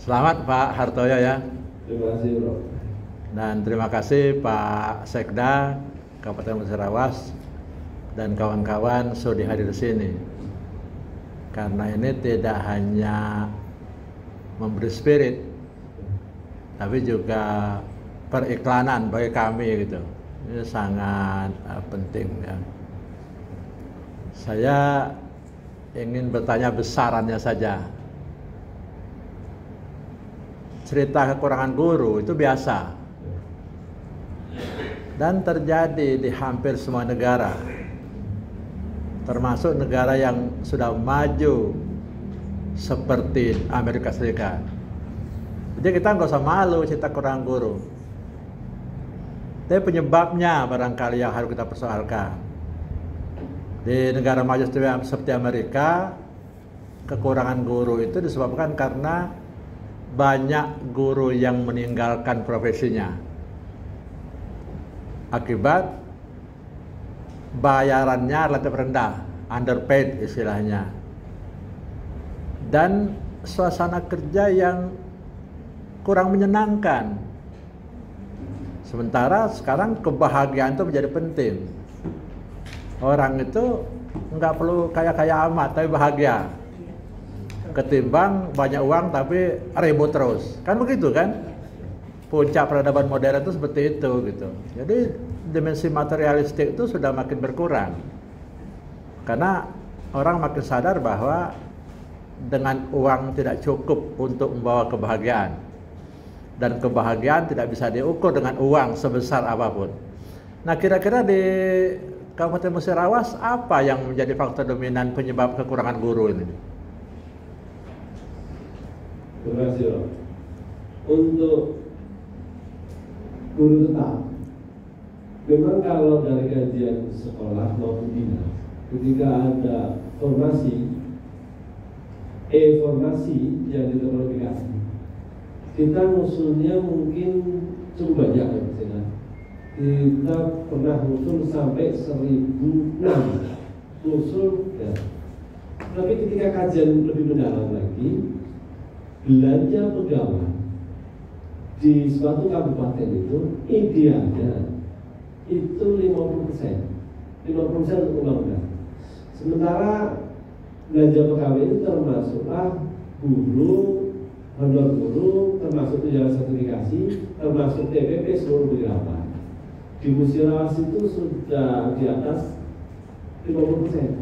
Selamat Pak Hartoyo ya. Terima kasih Bro. Dan terima kasih Pak Sekda Kabupaten Musirawas dan kawan-kawan sudah hadir di sini. Karena ini tidak hanya memberi spirit, tapi juga periklanan bagi kami gitu. Ini sangat penting ya. Saya ingin bertanya besarannya saja. Cerita kekurangan guru itu biasa dan terjadi di hampir semua negara, termasuk negara yang sudah maju seperti Amerika Serikat. Jadi kita nggak usah malu cerita kekurangan guru. Tapi penyebabnya barangkali yang harus kita persoalkan. Di negara maju seperti Amerika, kekurangan guru itu disebabkan karena banyak guru yang meninggalkan profesinya akibat bayarannya relatif rendah, underpaid istilahnya, dan suasana kerja yang kurang menyenangkan. Sementara sekarang kebahagiaan itu menjadi penting. Orang itu nggak perlu kaya-kaya amat tapi bahagia, ketimbang banyak uang tapi ribut terus, kan begitu kan? Puncak peradaban modern itu seperti itu gitu. Jadi dimensi materialistik itu sudah makin berkurang karena orang makin sadar bahwa dengan uang tidak cukup untuk membawa kebahagiaan, dan kebahagiaan tidak bisa diukur dengan uang sebesar apapun. Nah, kira-kira di Kabupaten Musirawas apa yang menjadi faktor dominan penyebab kekurangan guru ini? Terima kasih Bro. Untuk guru tetap, memang kalau dari kajian sekolah maupun dinas, ketika ada formasi yang diteknologikan, kita musuhnya mungkin cukup banyak ya Mas Ina. Kita pernah musul sampai 1006 musul ya. Tapi ketika kajian lebih mendalam lagi, belanja pegawai di suatu kabupaten itu idealnya itu 50% untuk undang-undang. Sementara belanja pegawai itu termasuklah guru, honor guru, termasuk tunjangan sertifikasi, termasuk TPP seluruh pejabat. Di Musirawas itu sudah di atas 50%.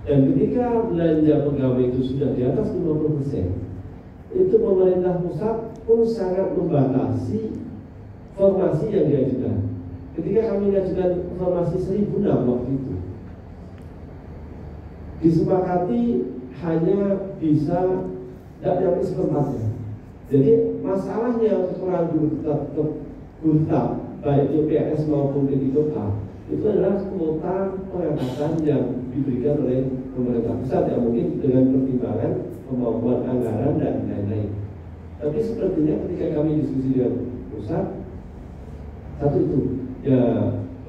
Dan ketika belanja pegawai itu sudah di atas 50%, itu pemerintah pusat pun sangat membatasi formasi yang diajukan. Ketika kami mengajukan formasi 1006 waktu itu, disepakati hanya bisa tidak nyampe seperempatnya. Jadi masalahnya kekurangan guru tetap baik di PNS maupun di kota itu adalah kuota pengangkatan yang diberikan oleh pemerintah pusat yang mungkin dengan pertimbangan kemampuan anggaran dan lain-lain. Tapi sepertinya ketika kami diskusi dengan pusat, satu itu ya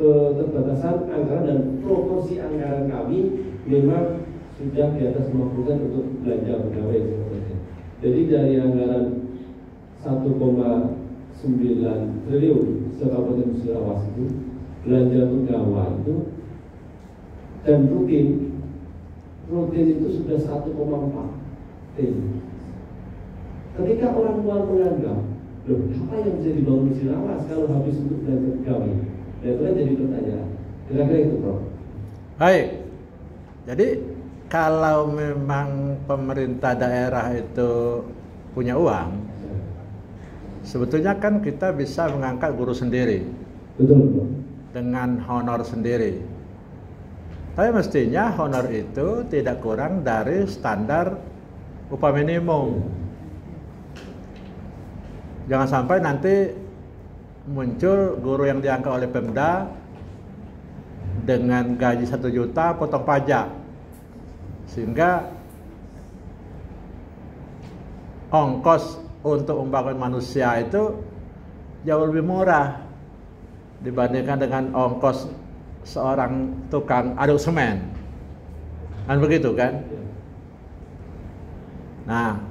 keterbatasan anggaran dan proporsi anggaran kami memang sudah di atas 50% untuk belanja pegawai. Jadi dari anggaran 1,9 triliun se-Kabupaten Musirawas itu belanja pegawai itu dan rutin itu sudah 1,4 triliun. Ketika orang luar menganggap, loh apa yang bisa dibangun Musirawas kalau habis untuk belanja pegawai? Dan itu kan jadi pertanyaan. Kira-kira itu Prof. Baik, jadi kalau memang pemerintah daerah itu punya uang, sebetulnya kan kita bisa mengangkat guru sendiri. Betul, Prof. Dengan honor sendiri. Tapi mestinya honor itu tidak kurang dari standar upah minimum. Jangan sampai nanti muncul guru yang diangkat oleh Pemda dengan gaji 1 juta potong pajak, sehingga ongkos untuk membangun manusia itu jauh lebih murah dibandingkan dengan ongkos seorang tukang aduk semen, kan begitu kan? Nah,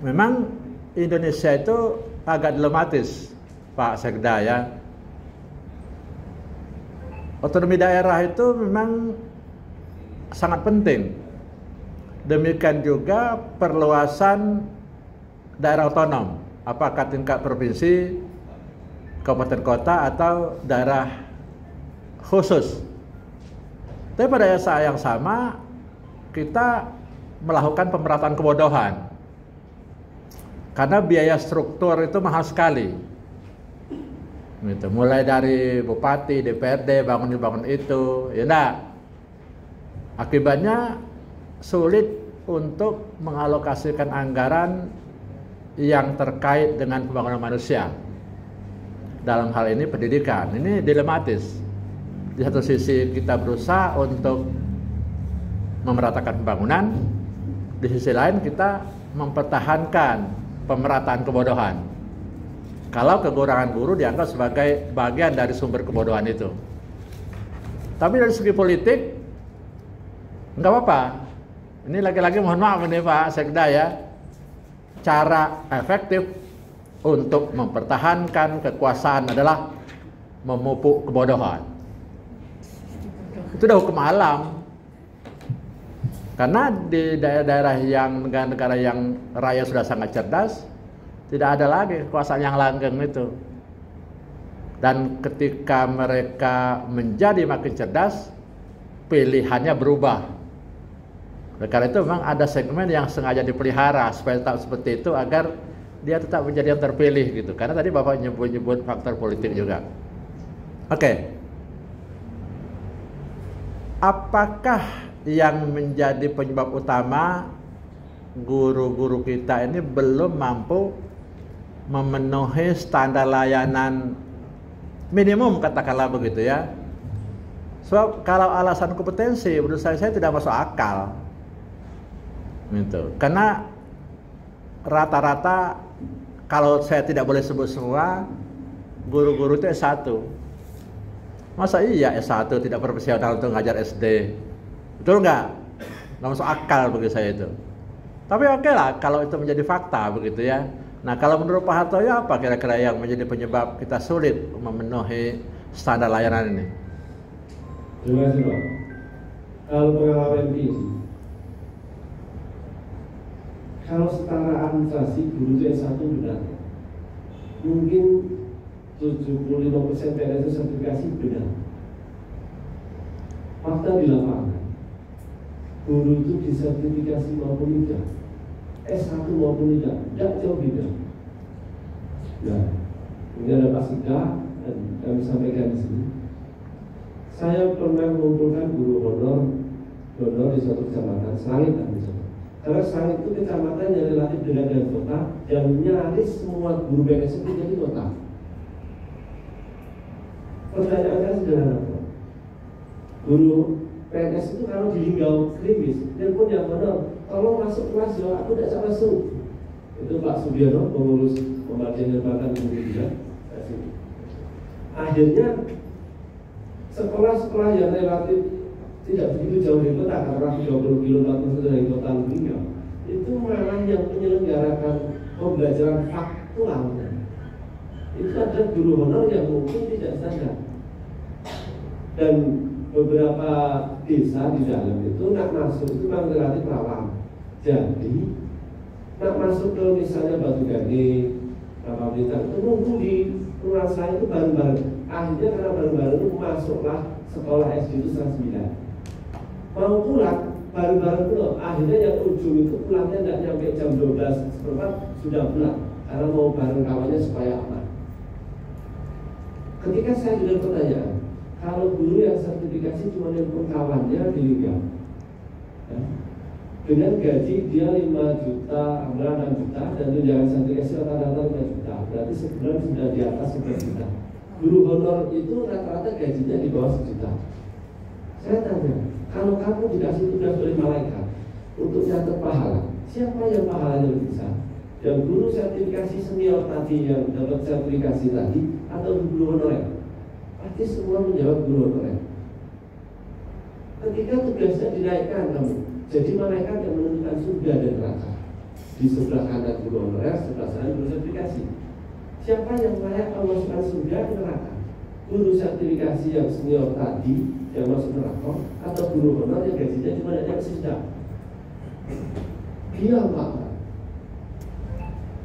memang Indonesia itu agak dilematis, Pak Sekda ya. Otonomi daerah itu memang sangat penting. Demikian juga perluasan daerah otonom, apakah tingkat provinsi, kabupaten kota atau daerah khusus. Tapi pada saat yang sama kita melakukan pemerataan kebodohan. Karena biaya struktur itu mahal sekali. Gitu. Mulai dari bupati, DPRD, bangun itu, ya enggak. Akibatnya sulit untuk mengalokasikan anggaran yang terkait dengan pembangunan manusia. Dalam hal ini pendidikan, ini dilematis. Di satu sisi kita berusaha untuk memeratakan pembangunan, di sisi lain kita mempertahankan pemerataan kebodohan. Kalau kekurangan guru dianggap sebagai bagian dari sumber kebodohan itu. Tapi dari segi politik nggak apa-apa. Ini lagi-lagi mohon maaf ini Pak Sekda ya. Cara efektif untuk mempertahankan kekuasaan adalah memupuk kebodohan. Itu udah hukum alam. Karena di daerah-daerah yang negara-negara yang rakyat sudah sangat cerdas, tidak ada lagi kekuasaan yang langgeng itu. Dan ketika mereka menjadi makin cerdas, pilihannya berubah. Karena itu memang ada segmen yang sengaja dipelihara supaya tetap seperti itu agar dia tetap menjadi yang terpilih gitu. Karena tadi Bapak nyebut faktor politik juga. Oke. Apakah yang menjadi penyebab utama guru-guru kita ini belum mampu memenuhi standar layanan minimum, katakanlah begitu ya? Sebab kalau alasan kompetensi menurut saya tidak masuk akal gitu. Karena rata-rata kalau saya tidak boleh sebut semua, guru-guru itu S1. Masa iya S1 tidak profesional untuk ngajar SD? Betul nggak? Nggak masuk akal bagi saya itu. Tapi oke lah kalau itu menjadi fakta begitu ya. Nah kalau menurut Pak Hartoyo apa kira-kira yang menjadi penyebab kita sulit memenuhi standar layanan ini? Terima kasih Pak. Kalau pengalaman ini, kalau setara administrasi guru itu S1 benar. Mungkin 75% PNS sertifikasi benar. Fakta di lapangan, guru itu disertifikasi maupun tidak, S1 maupun tidak jauh beda. Nah, ini ada Pak Sika dan kami sampaikan di sini. Saya pernah mengumpulkan guru honor di suatu kecamatan, Sangit misalnya. Karena Sangit itu kecamatan yang relatif dekat dengan kota, yang nyaris semua guru PNS itu jadi kota. Pertanyaan saya sederhana, guru PNS itu kalau di Linggau krimis, dia pun yang honor, tolong masuk kelas ya, aku tidak bisa masuk. Itu Pak Sugiono, pengurus pembagian jabatan kemudian. Akhirnya sekolah-sekolah yang relatif tidak begitu jauh dari kota, karena 30 km dari kota Linggau, itu malah yang menyelenggarakan pembelajaran faktual. Itu ada guru honor yang mungkin tidak sadar. Dan beberapa desa di dalam itu nak masuk itu memang relatif rawan. Jadi nak masuk ke misalnya Batu Gani, Rawa Blitar itu nunggu di rumah saya itu bareng-bareng. Akhirnya karena bareng-bareng itu masuklah sekolah SD itu 9. Mau pulang bareng-bareng itu loh. Akhirnya yang ujung itu pulangnya tidak nyampe jam 12 seperempat sudah pulang karena mau bareng kawannya supaya aman. Ketika saya dengar pertanyaan, kalau guru yang sertifikasi cuma nelpon kawannya di Liga, ya, dengan gaji dia 5 juta, 6 juta, dan tunjangan sertifikasi rata-rata 5 juta, berarti sebulan sudah di atas 11 juta. Guru honor itu rata-rata gajinya di bawah 1 juta. Saya tanya, kalau kamu dikasih tugas oleh malaikat untuk catat pahala, siapa yang pahalanya lebih besar? Yang guru sertifikasi senior tadi yang dapat sertifikasi tadi atau guru honorer? Pasti semua menjawab guru honorer. Ketika tugasnya dinaikkan kamu, jadi malaikat yang menentukan surga dan neraka. Di sebelah kanan guru honorer, sebelah sana guru sertifikasi. Siapa yang layak Allah masukkan surga ke neraka? Guru sertifikasi yang senior tadi yang masuk neraka, atau guru honor yang gajinya cuma ada sedang? Dia Pak.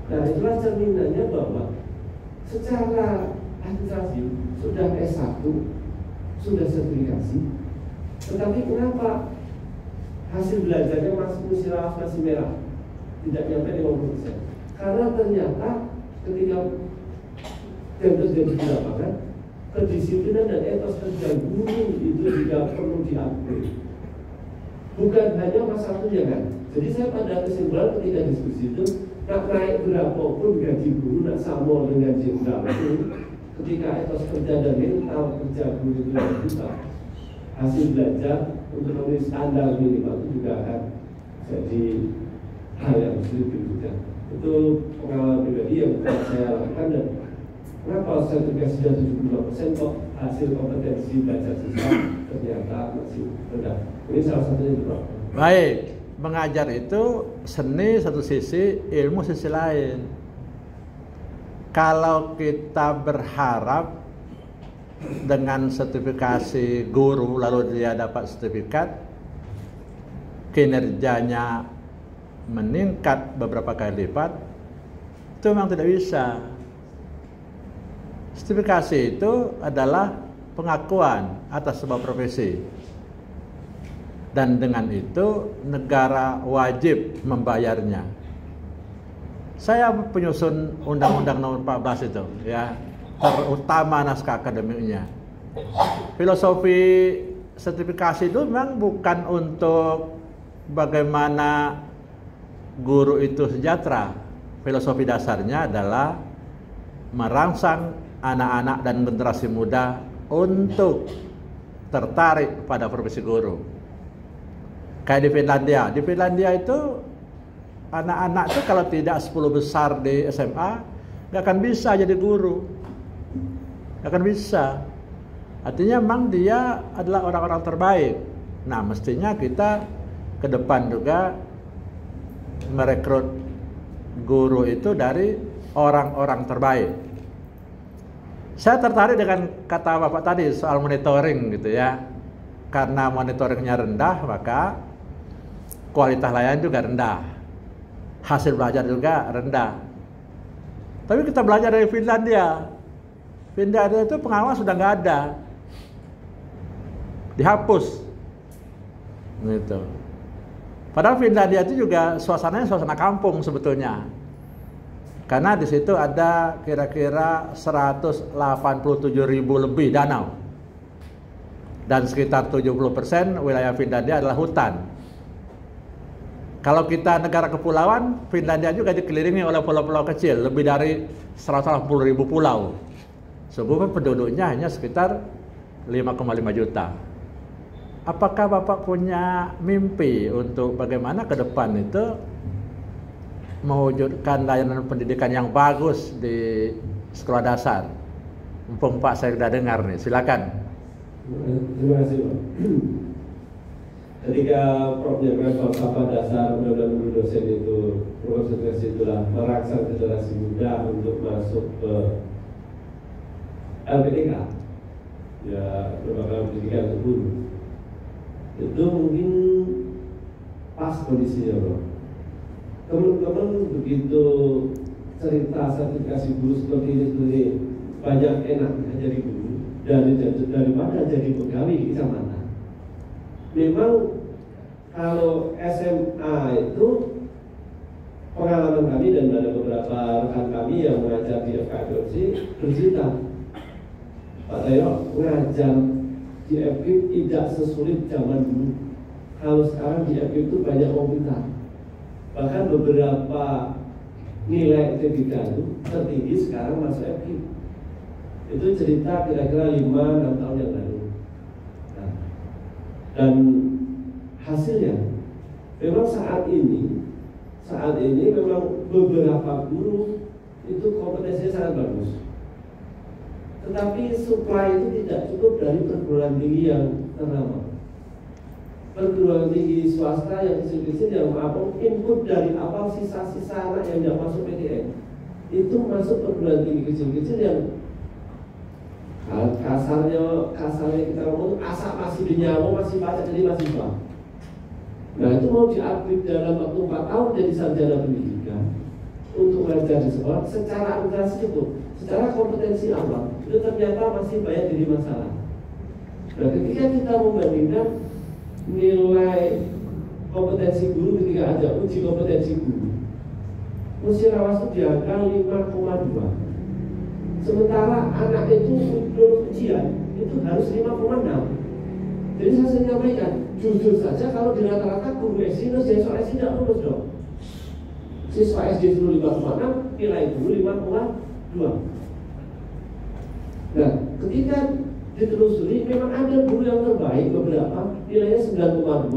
Nah itulah cerminannya bahwa secara administrasi sudah S1, sudah sertifikasi, tetapi kenapa hasil belajarnya masih musyawarah masih merah, tidak nyampe 50%? Karena ternyata ketika tugas di lapangan, kedisiplinan dan etos kerja guru itu juga perlu diupgrade. Bukan hanya masalahnya kan. Jadi saya pada kesimpulan ketika diskusi itu, nak naik berapapun gaji guru, nak sama dengan jenderal itu, ketika etos kerja dan mental kerja guru itu bisa, hasil belajar untuk memenuhi standar minimal itu juga akan jadi hal yang sulit diwujudkan. Itu pengalaman pribadi yang saya lakukan. Dan kenapa sertifikasi sudah 75% kok hasil kompetensi belajar siswa ternyata masih rendah. Ini salah satunya itu, Bro. Baik, mengajar itu seni satu sisi, ilmu sisi lain. Kalau kita berharap dengan sertifikasi guru lalu dia dapat sertifikat, kinerjanya meningkat beberapa kali lipat, itu memang tidak bisa. Sertifikasi itu adalah pengakuan atas sebuah profesi, dan dengan itu negara wajib membayarnya. Saya penyusun Undang-Undang Nomor 14 itu, ya, terutama naskah akademiknya. Filosofi sertifikasi itu memang bukan untuk bagaimana guru itu sejahtera. Filosofi dasarnya adalah merangsang anak-anak dan generasi muda untuk tertarik pada profesi guru. Kayak di Finlandia. Di Finlandia itu anak-anak itu kalau tidak 10 besar di SMA nggak akan bisa jadi guru. Nggak akan bisa. Artinya memang dia adalah orang-orang terbaik. Nah, mestinya kita ke depan juga merekrut guru itu dari orang-orang terbaik. Saya tertarik dengan kata Bapak tadi soal monitoring gitu ya. Karena monitoringnya rendah, maka kualitas layanan juga rendah. Hasil belajar juga rendah. Tapi kita belajar dari Finlandia. Finlandia itu pengawas sudah nggak ada. Dihapus. Gitu. Padahal Finlandia itu juga suasananya suasana kampung sebetulnya. Karena di situ ada kira-kira 187.000 lebih danau. Dan sekitar 70% wilayah Finlandia adalah hutan. Kalau kita negara kepulauan, Finlandia juga dikelilingi oleh pulau-pulau kecil, lebih dari 180.000 pulau. Sebab penduduknya hanya sekitar 5,5 juta. Apakah Bapak punya mimpi untuk bagaimana ke depan itu mewujudkan layanan pendidikan yang bagus di sekolah dasar? Mumpung Pak saya sudah dengar nih, silakan. Terima kasih, Pak. Ketika Prof. Jenderal Falsafah Dasar Undang-Undang Guru Dosen itu, proses itulah merangsang generasi muda untuk masuk ke LPDK, ya, lembaga pendidikan untuk guru. Itu mungkin pas kondisinya, Bro. Teman-teman begitu cerita sertifikasi guru seperti ini banyak enaknya jadi guru daripada jadi pegawai di kecamatan. Memang kalau SMA itu pengalaman kami dan ada beberapa rekan kami yang mengajar di FKIPC bercerita, Pak Tayo, mengajar di FKIP tidak sesulit zaman dulu. Kalau sekarang di FKIP itu banyak komputer. Bahkan beberapa nilai TBK itu tertinggi sekarang masuk FKIP. Itu cerita kira-kira 5-6 tahun yang lalu. Nah, dan hasilnya memang saat ini memang beberapa guru itu kompetensinya sangat bagus. Tetapi supply itu tidak cukup dari perguruan tinggi yang ternama. perguruan tinggi swasta yang kecil-kecil yang input dari awal sisa-sisa anak yang tidak masuk PTN itu masuk perguruan tinggi kecil-kecil yang kasarnya kita ngomong asap masih dinyawa, masih banyak jadi mahasiswa. Nah itu mau diupgrade dalam waktu 4 tahun jadi sarjana pendidikan untuk belajar di sekolah secara administrasi itu, secara kompetensi awal itu ternyata masih banyak jadi masalah. Nah ketika kita membandingkan nilai kompetensi guru ketika ada uji kompetensi guru, musyawarah itu di angka 5,2. Sementara anak itu lulus ujian itu harus 5,6. Jadi saya sampaikan, jujur saja kalau di rata-rata guru SD itu siswa SD tidak lulus dong. Siswa SD dulu 5,6, nilai guru 5,2. Nah, ketika ditelusuri memang ada guru yang terbaik beberapa nilainya 9,2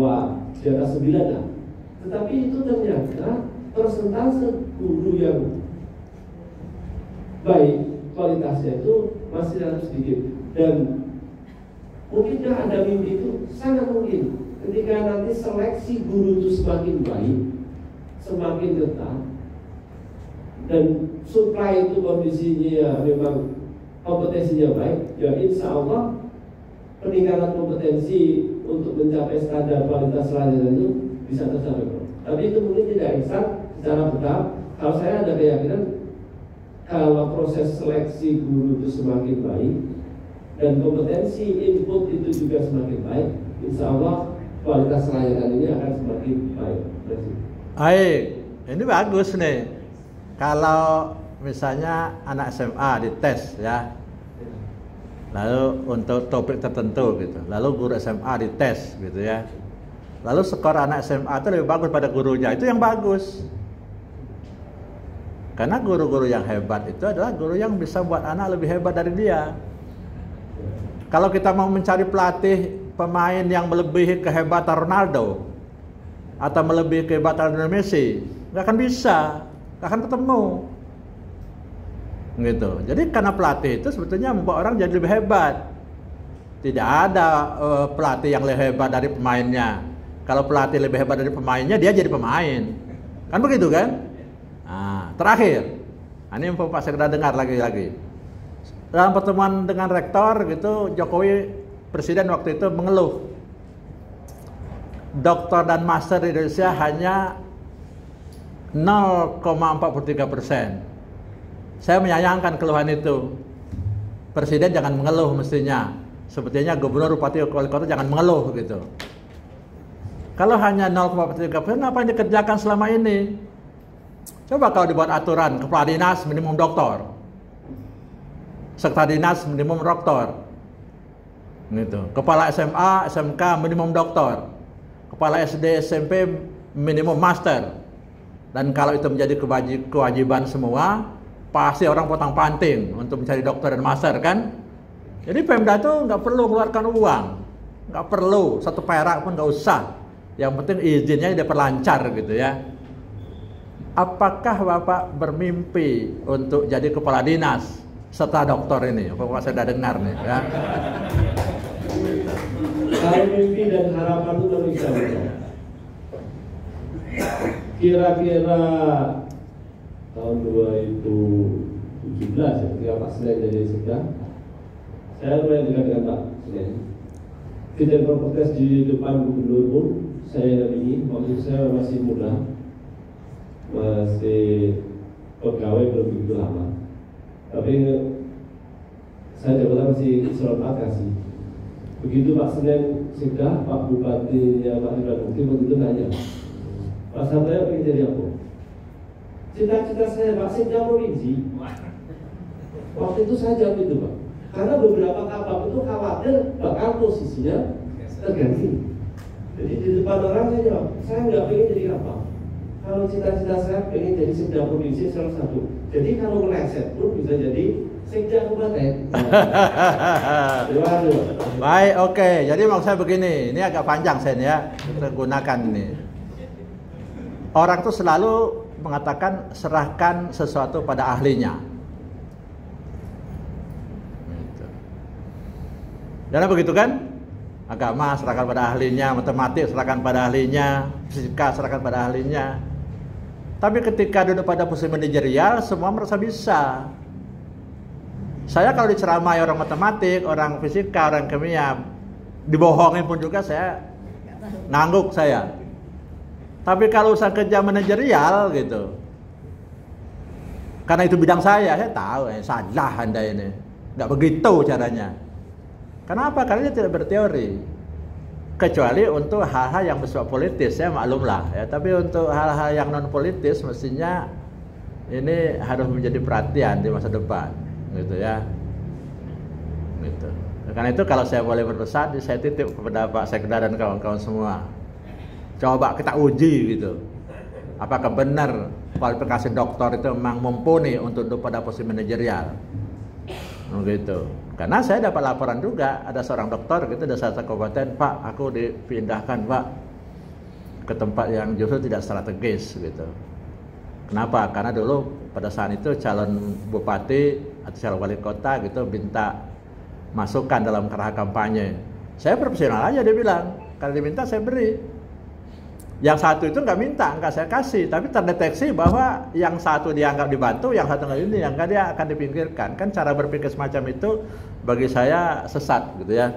di atas 9 lah. Tetapi itu ternyata persentase guru yang baik kualitasnya itu masih sangat sedikit. Dan mungkinkah ada mimpi itu? Sangat mungkin. Ketika nanti seleksi guru itu semakin baik, semakin ketat, dan supply itu kondisinya memang kompetensinya baik, ya insya Allah peningkatan kompetensi untuk mencapai standar kualitas selanjutnya itu bisa tercapai. Tapi itu mungkin tidak instan secara bertahap. Kalau saya ada keyakinan kalau proses seleksi guru itu semakin baik dan kompetensi input itu juga semakin baik, insya Allah kualitas layanan ini akan semakin baik. Baik, ini bagus nih. Kalau misalnya anak SMA dites ya, lalu untuk topik tertentu gitu, lalu guru SMA dites gitu ya, lalu skor anak SMA itu lebih bagus pada gurunya, itu yang bagus. Karena guru-guru yang hebat itu adalah guru yang bisa buat anak lebih hebat dari dia. Kalau kita mau mencari pelatih pemain yang melebihi kehebatan Ronaldo atau melebihi kehebatan Lionel Messi, nggak akan bisa, nggak akan ketemu. Gitu. Jadi karena pelatih itu sebetulnya membuat orang jadi lebih hebat. Tidak ada pelatih yang lebih hebat dari pemainnya. Kalau pelatih lebih hebat dari pemainnya, dia jadi pemain. Kan begitu kan? Nah, terakhir, ini info Pak Sekda dengar lagi-lagi. Dalam pertemuan dengan rektor gitu, Jokowi presiden waktu itu mengeluh doktor dan master di Indonesia hanya 0,43%. Saya menyayangkan keluhan itu. Presiden jangan mengeluh mestinya. Sepertinya gubernur, bupati, wali kota jangan mengeluh gitu. Kalau hanya 0,43%, apa yang dikerjakan selama ini? Coba kalau dibuat aturan, kepala dinas minimum doktor, sekretaris dinas minimum doktor, gitu. Kepala SMA, SMK minimum doktor, kepala SD, SMP minimum master. Dan kalau itu menjadi kewajiban semua, pasti orang potong-panting untuk mencari dokter dan master kan? Jadi Pemda itu nggak perlu mengeluarkan uang, nggak perlu 1 perak pun nggak usah. Yang penting izinnya diperlancar gitu ya. Apakah Bapak bermimpi untuk jadi kepala dinas setelah doktor ini? Bapak sudah dengar nih ya. Kalau mimpi dan harapan itu bisa. Kira-kira tahun 2017 ya, ketika Pak Senen jadi Sekda, saya mulai dekat dengan Pak Senen. Kita berprotes di depan gubernur pun saya dampingi. Waktu saya masih muda, masih pegawai belum begitu lama, tapi saya jabatan masih Islam Akasi. Begitu Pak Senen Sekda, Pak Bupatinya Pak Ridwan Mukti begitu nanya, Pak Santoyo ingin jadi apa? Cita-cita saya Pak Sekda provinsi. Waktu itu saya jawab itu Pak, karena beberapa kabak itu khawatir bakal posisinya terganti. Jadi di depan orang saya jawab, saya nggak ingin jadi apa. Kalau cita-cita saya pengen jadi Sekda provinsi salah satu. Jadi kalau meleset pun bisa jadi Sekda kabupaten. Baik, oke. Jadi maksud saya begini, ini agak panjang saya ya, kita gunakan ini. Orang itu selalu mengatakan serahkan sesuatu pada ahlinya. Dan begitu kan? Agama serahkan pada ahlinya, matematik serahkan pada ahlinya, fisika serahkan pada ahlinya. Tapi ketika duduk pada posisi manajerial, semua merasa bisa. Saya kalau diceramai orang matematik, orang fisika, orang kimia, dibohongin pun juga saya ngangguk saya. Tapi kalau usaha kerja manajerial gitu, karena itu bidang saya tahu salah Anda ini, nggak begitu caranya. Kenapa? Karena dia tidak berteori. Kecuali untuk hal-hal yang bersifat politis, ya maklumlah ya. Tapi untuk hal-hal yang non politis, mestinya ini harus menjadi perhatian di masa depan, gitu ya. Gitu. Karena itu kalau saya boleh berpesan, saya titip kepada Pak Sekda dan kawan-kawan semua. Coba kita uji gitu. Apakah benar kualifikasi doktor itu memang mumpuni untuk duduk pada posisi manajerial? Gitu. Karena saya dapat laporan juga, ada seorang dokter gitu dari satu kabupaten, Pak, aku dipindahkan Pak ke tempat yang justru tidak strategis gitu. Kenapa? Karena dulu pada saat itu calon bupati atau calon wali kota gitu minta masukan dalam kerah kampanye. Saya profesional aja, dia bilang, kalau diminta saya beri. Yang satu itu nggak minta, nggak saya kasih, tapi terdeteksi bahwa yang satu dianggap dibantu, yang satu nggak dia akan dipinggirkan. Kan cara berpikir semacam itu bagi saya sesat gitu ya.